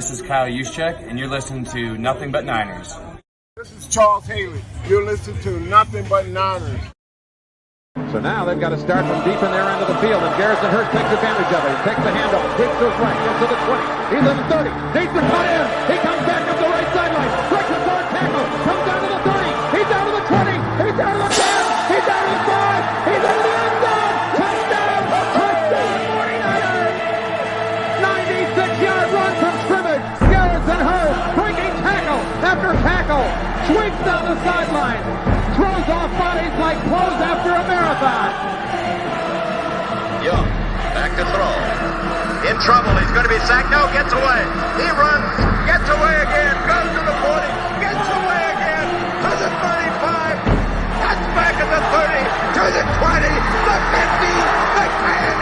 This is Kyle Juszczyk, and you're listening to Nothing But Niners. This is Charles Haley. You're listening to Nothing But Niners. So now they've got to start from deep in their end of the field, and Garrison Hurst takes advantage of it. He takes the handoff, hits to his right, gets to the 20. He's in the 30, needs to cut in. He comes back up the right sideline, breaks his hard tackle, comes down to the 30. He's down to the 20. He's down to the 10. He's down to the 5. He's into the end zone. Touchdown! Touchdown! 49ers! 96-yard run from scrimmage. Garrison Hurst breaking tackle after tackle, swings down the sideline. Throws off bodies like clothes after a marathon. Young, back to throw. In trouble, he's going to be sacked. No, gets away. He runs, gets away again, goes to the 40, gets away again, to the 35, cuts back at the 30, to the 20, the 50, the 10.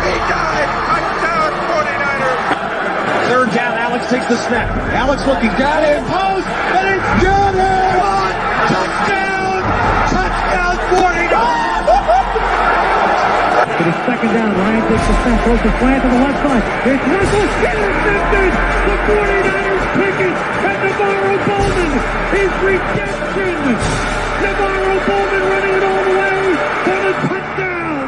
He died. Touchdown, 49ers. Third down, Alex takes the snap. Alex looking down in post, and it's good. Touchdown! Touchdown 49! It is second down. Ryan takes the snap, throws the slant to the left side. It's Russell, intercepted! The 49ers pick it, and Navarro Bowman is redemption! Navarro Bowman running it all the way for the touchdown!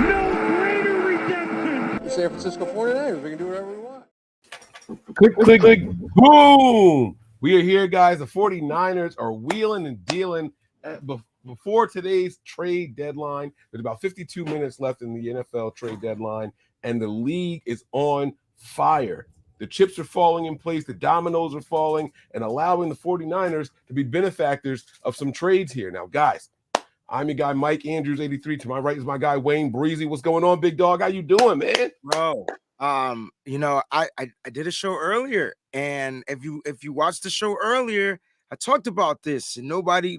No greater redemption! The San Francisco 49ers, we can do whatever we want. Click, boom! We are here, guys. The 49ers are wheeling and dealing before today's trade deadline. There's about 52 minutes left in the NFL trade deadline, and the league is on fire. The chips are falling in place, the dominoes are falling, and allowing the 49ers to be benefactors of some trades here. Now, guys, I'm your guy, Mike Andrews, 83. To my right is my guy, Wayne Breezy. What's going on, big dog? How you doing, man? Bro, I did a show earlier, and if you watched the show earlier, I talked about this, and nobody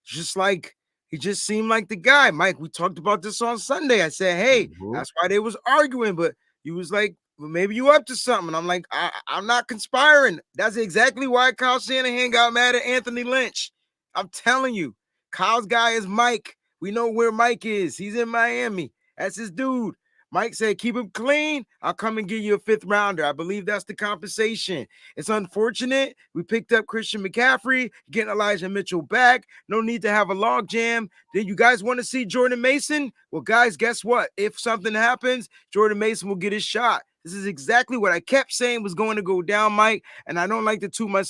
just like he just seemed like the guy. Mike, we talked about this on Sunday. I said, hey, that's why they was arguing, but he was like, well, maybe you up to something. And I'm like, I'm not conspiring. That's exactly why Kyle Shanahan got mad at Anthony Lynch. I'm telling you, Kyle's guy is Mike. We know where Mike is. He's in Miami. That's his dude. Mike said, keep him clean. I'll come and give you a 5th rounder. I believe that's the compensation. It's unfortunate. We picked up Christian McCaffrey, getting Elijah Mitchell back. No need to have a log jam. Then you guys want to see Jordan Mason? Well, guys, guess what? If something happens, Jordan Mason will get his shot. This is exactly what I kept saying was going to go down, Mike. And I don't like to toot my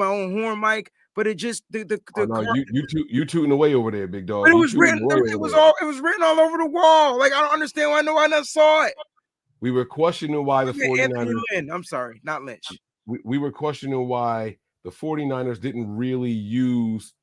own horn, Mike. But it just you tooting away over there, big dog. But it was written. It was written all over the wall. Like, I don't understand why no one else saw it. We were questioning why the 49ers. I'm sorry, not Lynch. We were questioning why the 49ers didn't really use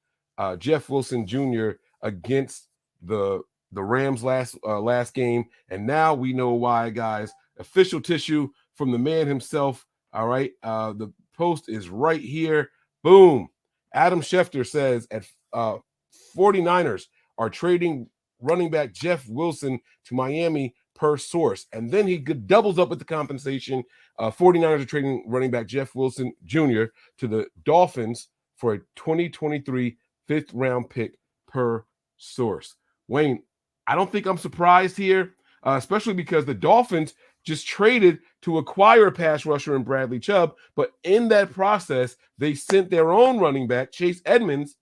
Jeff Wilson Jr. against the Rams last game, and now we know why, guys. Official tissue from the man himself. All right, the post is right here. Boom. Adam Schefter says at 49ers are trading running back Jeff Wilson to Miami per source. And then he doubles up with the compensation. 49ers are trading running back Jeff Wilson Jr. to the Dolphins for a 2023 5th round pick per source. Wayne, I don't think I'm surprised here, especially because the Dolphins just traded to acquire a pass rusher in Bradley Chubb, but in that process, they sent their own running back, Chase Edmonds,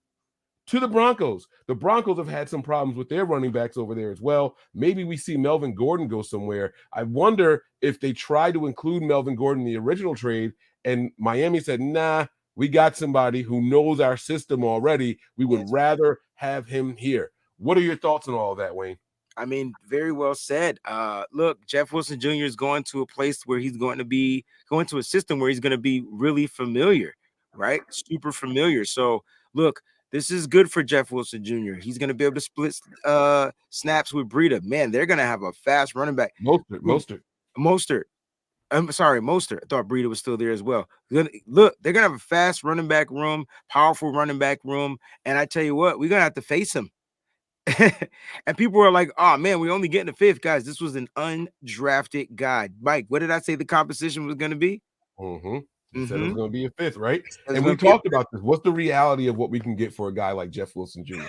to the Broncos. The Broncos have had some problems with their running backs over there as well. Maybe we see Melvin Gordon go somewhere. I wonder if they tried to include Melvin Gordon in the original trade, and Miami said, nah, we got somebody who knows our system already. We would rather have him here. What are your thoughts on all of that, Wayne? I mean, very well said. Look, Jeff Wilson Jr. is going to a place where he's going to a system where he's going to be really familiar, right? Super familiar. So, look, this is good for Jeff Wilson Jr. He's going to be able to split snaps with Breida. Man, they're going to have a fast running back. Mostert. I'm sorry, Mostert. I thought Breida was still there as well. Look, they're going to have a fast running back room, powerful running back room. And I tell you what, we're going to have to face him. And people are like, oh man, we're only getting the 5th. Guys, this was an undrafted guy. Mike, what did I say the competition was going to be? You said it was going to be a 5th, right? And we talked about this. What's the reality of what we can get for a guy like Jeff Wilson Jr.,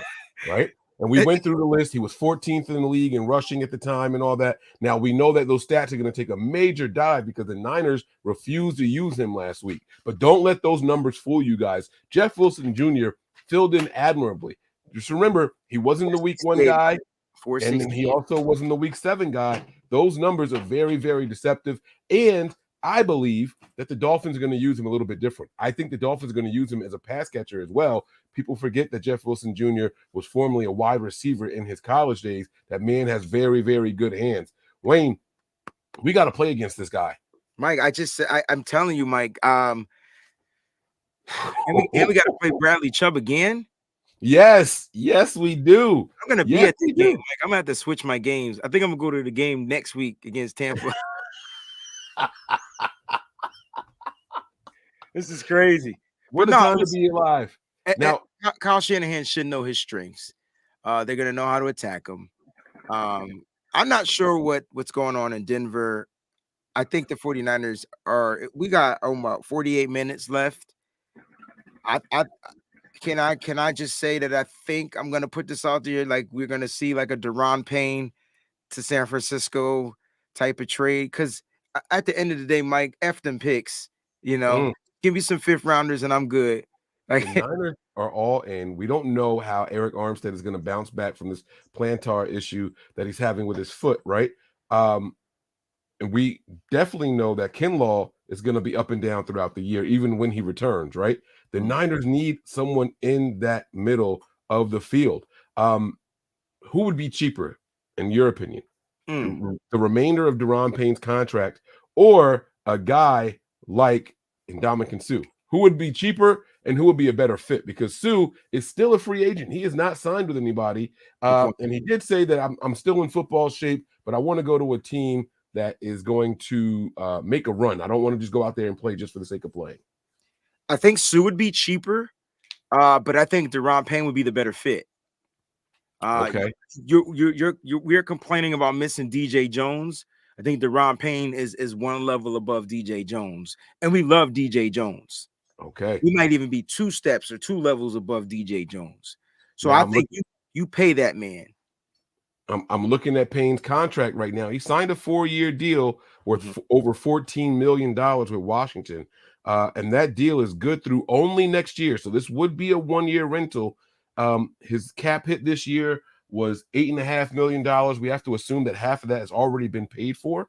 right? And we went through the list. He was 14th in the league in rushing at the time and all that. Now we know that those stats are going to take a major dive because the Niners refused to use him last week. But don't let those numbers fool you guys. Jeff Wilson Jr. filled in admirably. Just remember, he wasn't the week 1 guy, and then he also wasn't the week 7 guy. Those numbers are very, very deceptive. And I believe that the Dolphins are going to use him a little bit different. I think the Dolphins are going to use him as a pass catcher as well. People forget that Jeff Wilson Jr. was formerly a wide receiver in his college days. That man has very, very good hands. Wayne, we got to play against this guy. Mike, I'm telling you, Mike, and we got to play Bradley Chubb again. Yes, we do. I'm going to be at the game, Mike. I'm going to have to switch my games. I think I'm going to go to the game next week against Tampa. This is crazy. What a time to be alive. Now, Kyle Shanahan should know his strengths. They're going to know how to attack him. I'm not sure what's going on in Denver. I think the 49ers we got about 48 minutes left. Can I just say that I think I'm going to put this out there, like we're going to see like a Daron Payne to San Francisco type of trade? Because at the end of the day, Mike, F them picks, give me some 5th rounders and I'm good. Like, the Niners are all in. We don't know how Eric Armstead is going to bounce back from this plantar issue that he's having with his foot, right? And we definitely know that Kinlaw is going to be up and down throughout the year, even when he returns, right? The Niners need someone in that middle of the field. Who would be cheaper, in your opinion? The remainder of Daron Payne's contract or a guy like Ndamukong Suh? Who would be cheaper and who would be a better fit? Because Suh is still a free agent. He is not signed with anybody. And he did say that I'm still in football shape, but I want to go to a team that is going to make a run. I don't want to just go out there and play just for the sake of playing. I think Suh would be cheaper, but I think Daron Payne would be the better fit. Okay. We're complaining about missing DJ Jones. I think Daron Payne is one level above DJ Jones, and we love DJ Jones. Okay. We might even be 2 steps or 2 levels above DJ Jones. So now, I think you pay that man. I'm looking at Payne's contract right now. He signed a 4-year deal worth over $14 million with Washington. And that deal is good through only next year. So this would be a 1-year rental. His cap hit this year was $8.5 million. We have to assume that half of that has already been paid for.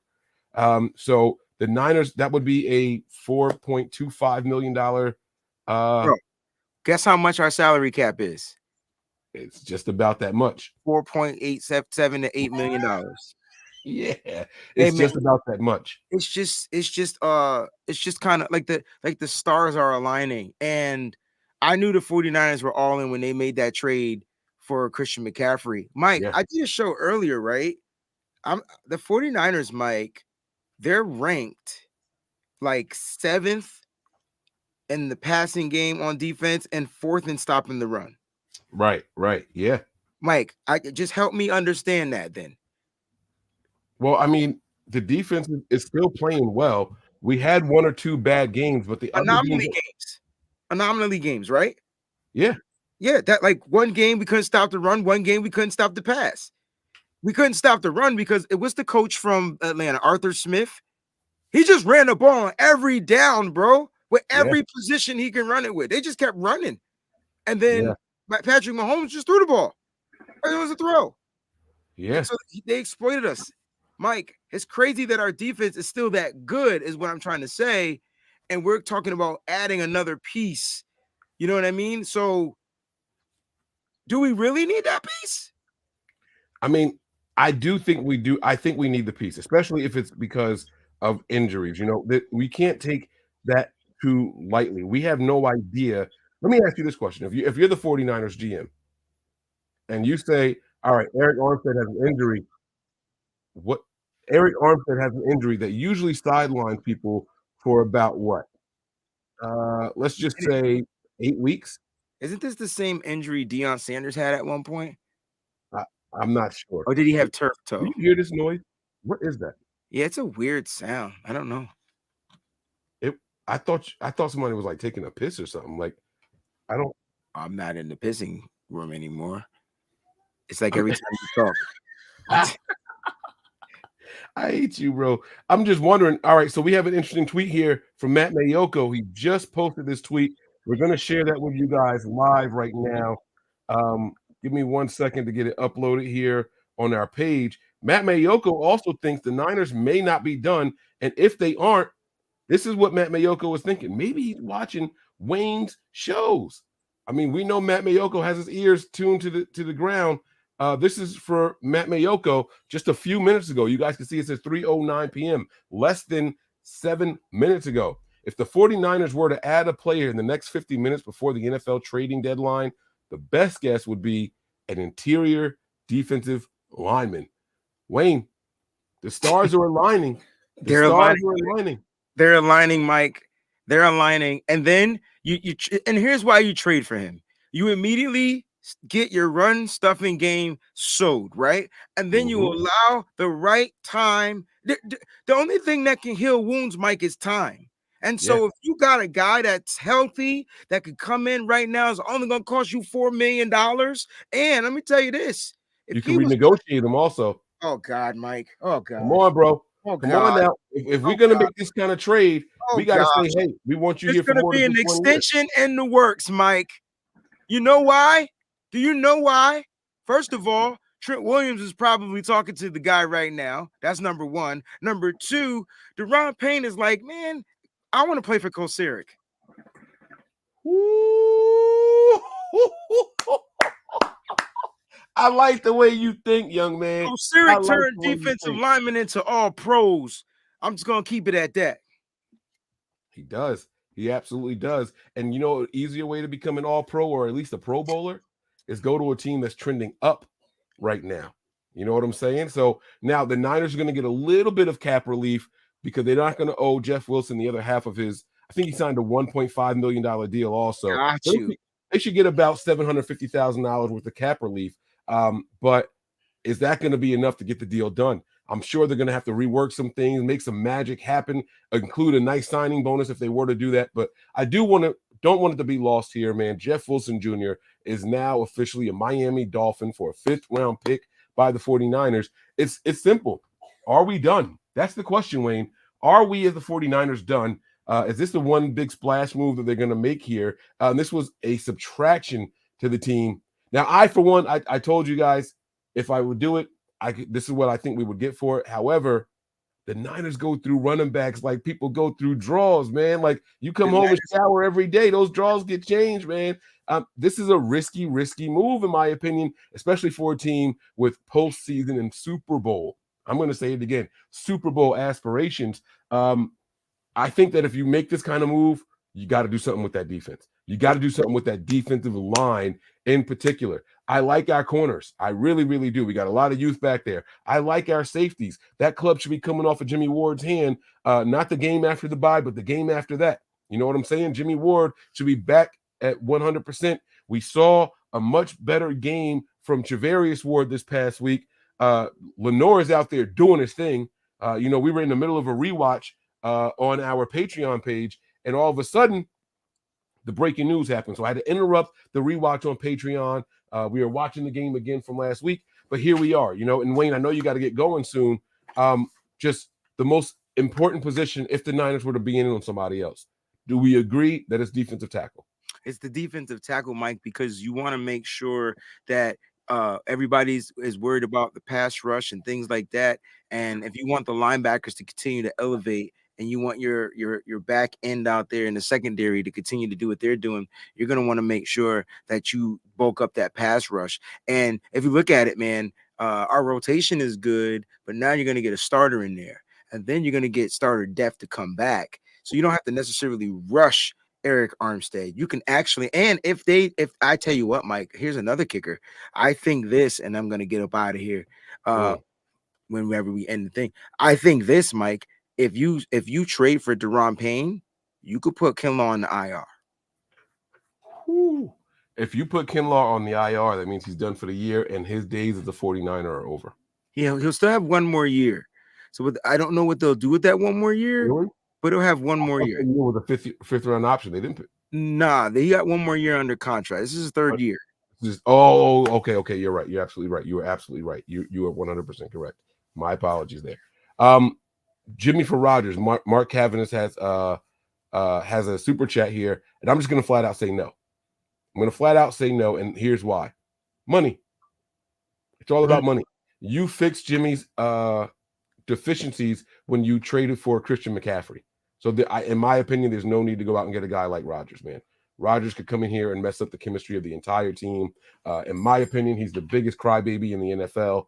So the Niners, that would be a $4.25 million. Bro, guess how much our salary cap is? It's just about that much. $4.87 to $8 million. Yeah, it's just about that much. It's just kind of like the stars are aligning. And I knew the 49ers were all in when they made that trade for Christian McCaffrey. Mike, I did a show earlier, right? The 49ers, Mike, they're ranked like 7th in the passing game on defense and 4th in stopping the run. Right. Yeah. Mike, just help me understand that then. Well, I mean, the defense is still playing well. We had 1 or 2 bad games, but the anomaly games, right? Yeah. Yeah, that like one game we couldn't stop the run, one game we couldn't stop the pass. We couldn't stop the run because it was the coach from Atlanta, Arthur Smith. He just ran the ball on every down, bro, with every position he can run it with. They just kept running. And then Patrick Mahomes just threw the ball. It was a throw. Yeah. So they exploited us. Mike, it's crazy that our defense is still that good, is what I'm trying to say. And we're talking about adding another piece. You know what I mean? So do we really need that piece? I mean, I do think we do. I think we need the piece, especially if it's because of injuries. You know, that we can't take that too lightly. We have no idea. Let me ask you this question. If you're the 49ers GM and you say, all right, Eric Armstead has an injury. What Eric Armstead has an injury that usually sidelines people for about what? Let's just say 8 weeks. Isn't this the same injury Deion Sanders had at one point? I'm not sure. Or did he have turf toe? Do you hear this noise? What is that? Yeah, it's a weird sound. I don't know. I thought somebody was like taking a piss or something. Like, I'm not in the pissing room anymore. It's like every time you talk. I hate you, bro. I'm just wondering. All right, so we have an interesting tweet here from Matt Mayoko. He just posted this tweet. We're going to share that with you guys live right now. Give me 1 second to get it uploaded here on our page. Matt Mayoko also thinks the Niners may not be done, and if they aren't, this is what Matt Mayoko was thinking. Maybe he's watching Wayne's shows. I mean, we know Matt Mayoko has his ears tuned to the ground. This is for Matt Mayoko just a few minutes ago. You guys can see it says 3:09 p.m., less than 7 minutes ago. If the 49ers were to add a player in the next 50 minutes before the NFL trading deadline, the best guess would be an interior defensive lineman. Wayne, the stars are aligning. They're aligning, Mike. They're aligning. And then and here's why you trade for him. You immediately get your run stuffing game sowed, right? And then you allow the right time. The only thing that can heal wounds, Mike, is time. And so if you got a guy that's healthy that could come in right now, is only going to cost you $4 million. And let me tell you this. You can renegotiate them also. Oh, God, Mike. Oh, God. Come on, bro. Oh, Come on now. If we're going to make this kind of trade, we got to say, hey, we want you here for more than 1 year. There's going to be an extension in the works, Mike. You know why? Do you know why? First of all, Trent Williams is probably talking to the guy right now. That's number one. Number two, Deron Payne is like, man, I want to play for Kosaric. I like the way you think, young man. Kosaric turned defensive lineman into all pros. I'm just going to keep it at that. He does. He absolutely does. And you know, an easier way to become an all-pro or at least a Pro Bowler is go to a team that's trending up right now. You know what I'm saying? So now the Niners are going to get a little bit of cap relief because they're not going to owe Jeff Wilson the other half of his. I think he signed a $1.5 million deal also. They should get about $750,000 worth of cap relief. But is that going to be enough to get the deal done? I'm sure they're going to have to rework some things, make some magic happen, include a nice signing bonus if they were to do that. But I don't want it to be lost here, man. Jeff Wilson Jr. is now officially a Miami Dolphin for a 5th round pick by the 49ers. It's simple. Are we done? That's the question, Wayne. Are we as the 49ers done? Is this the one big splash move that they're going to make here? This was a subtraction to the team. Now, for one, I told you guys if I would do it, this is what I think we would get for it. However, the Niners go through running backs like people go through draws, man. Like you come home and shower every day. Those draws get changed, man. This is a risky move, in my opinion, especially for a team with postseason and Super Bowl. I'm going to say it again, Super Bowl aspirations. I think that if you make this kind of move, you got to do something with that defense. You got to do something with that defensive line in particular. I like our corners. I really, really do. We got a lot of youth back there. I like our safeties. That club should be coming off of Jimmy Ward's hand, not the game after the bye, but the game after that. You know what I'm saying? Jimmy Ward should be back at 100%. We saw a much better game from Travarius Ward this past week. Lenore is out there doing his thing. We were in the middle of a rewatch on our Patreon page, and all of a sudden, the breaking news happened. So I had to interrupt the rewatch on Patreon. We were watching the game again from last week, but here we are, and Wayne, I know you got to get going soon. Just the most important position if the Niners were to be in on somebody else. Do we agree that it's defensive tackle? It's the defensive tackle, Mike, because you want to make sure that everybody is worried about the pass rush and things like that. And if you want the linebackers to continue to elevate, and you want your back end out there in the secondary to continue to do what they're doing, you're going to want to make sure that you bulk up that pass rush. And if you look at it, man, our rotation is good, but now you're going to get a starter in there. And then you're going to get starter depth to come back. So you don't have to necessarily rush Eric Armstead. You can actually, and if I tell you what, Mike, here's another kicker. I think this, and I'm going to get up out of here whenever we end the thing. I think this, Mike, if you trade for Deron Payne, you could put Kinlaw on the IR. Whew. If you put Kinlaw on the IR, that means he's done for the year, and his days as a 49er are over. Yeah, he'll still have one more year. So I don't know what they'll do with that one more year, really? But he'll have one more year. With a fifth round option, they didn't pick. Nah, he got one more year under contract. This is his third year. Okay. You're right. You're absolutely right. You are absolutely right. You are 100% correct. My apologies there. Jimmy for Rogers. Mark Cavanis has a super chat here, and I'm just going to flat out say no. I'm going to flat out say no, and here's why: money. It's all about money. You fixed Jimmy's deficiencies when you traded for Christian McCaffrey. So, in my opinion, there's no need to go out and get a guy like Rodgers, man. Rodgers could come in here and mess up the chemistry of the entire team. In my opinion, he's the biggest crybaby in the NFL.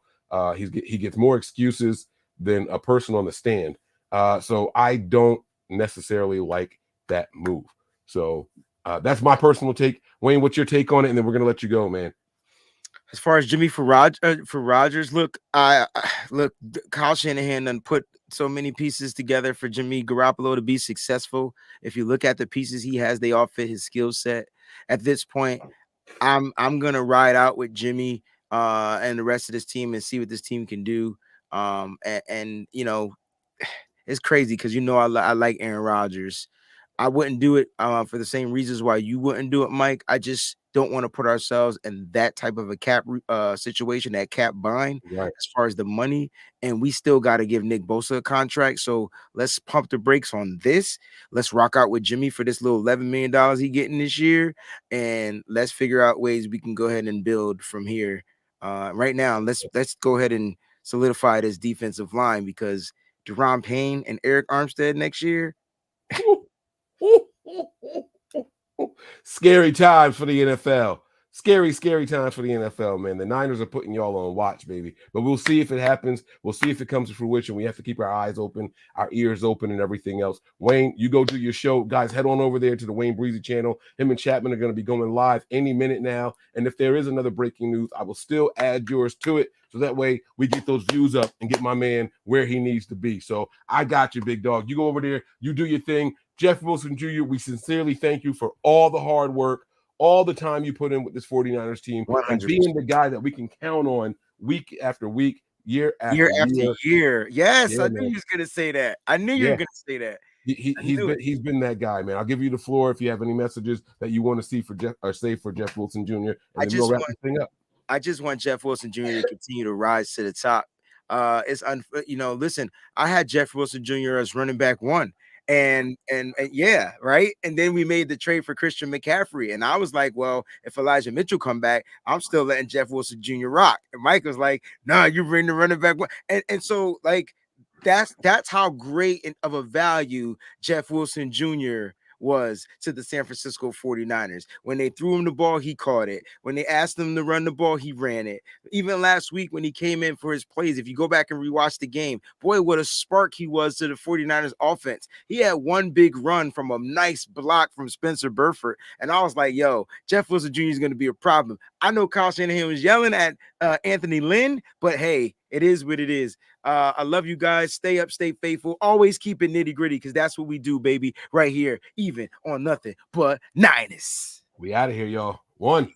He gets more excuses than a person on the stand. So I don't necessarily like that move. So that's my personal take. Wayne, what's your take on it? And then we're gonna let you go, man. As far as Jimmy for Rodgers, look, Kyle Shanahan done put so many pieces together for Jimmy Garoppolo to be successful. If you look at the pieces he has, they all fit his skill set. At this point, I'm gonna ride out with Jimmy and the rest of this team and see what this team can do. And you know, it's crazy because I like Aaron Rodgers. I wouldn't do it for the same reasons why you wouldn't do it, Mike. I just don't want to put ourselves in that type of a cap situation, that cap bind, Right. as far as the money. And we still got to give Nick Bosa a contract. So let's pump the brakes on this. Let's rock out with Jimmy for this little $11 million he getting this year. And let's figure out ways we can go ahead and build from here. Right now, let's go ahead and solidify this defensive line, because Deron Payne and Eric Armstead next year. Scary times for the NFL. Scary times for the NFL, man. The Niners are putting y'all on watch, baby. But we'll see if it happens. We'll see if it comes to fruition. We have to keep our eyes open, our ears open, and everything else. Wayne, you go do your show. Guys, head on over there to the Wayne Breezy channel. Him and Chapman are going to be going live any minute now. And if there is another breaking news, I will still add yours to it. So that way we get those views up and get my man where he needs to be. So I got you, big dog. You go over there. You do your thing. Jeff Wilson Jr., we sincerely thank you for all the hard work, all the time you put in with this 49ers team, 100%. and being the guy that we can count on week after week, year after year. Yes, yeah, I knew you was going to say that. I knew you were going to say that. He's been that guy, man. I'll give you the floor if you have any messages that you want to see for Jeff or say for Jeff Wilson Jr. And then we'll wrap this thing up. I just want Jeff Wilson Jr. to continue to rise to the top. Listen, I had Jeff Wilson Jr. as running back one. And yeah, right. And then we made the trade for Christian McCaffrey. And I was like, well, if Elijah Mitchell come back, I'm still letting Jeff Wilson Jr. rock. And Mike was like, nah, you bring the running back one. And so, like, that's how great of a value Jeff Wilson Jr. was to the San Francisco 49ers. When they threw him the ball, he caught it. When they asked him to run the ball, he ran it. Even last week when he came in for his plays, if you go back and rewatch the game, boy, what a spark he was to the 49ers offense. He had one big run from a nice block from Spencer Burford. And I was like, yo, Jeff Wilson Jr. is going to be a problem. I know Kyle Shanahan was yelling at Anthony Lynn, but hey, it is what it is. I love you guys. Stay up, stay faithful. Always keep it nitty gritty, because that's what we do, baby, right here, even on Nothing But Niners. We out of here, y'all. One.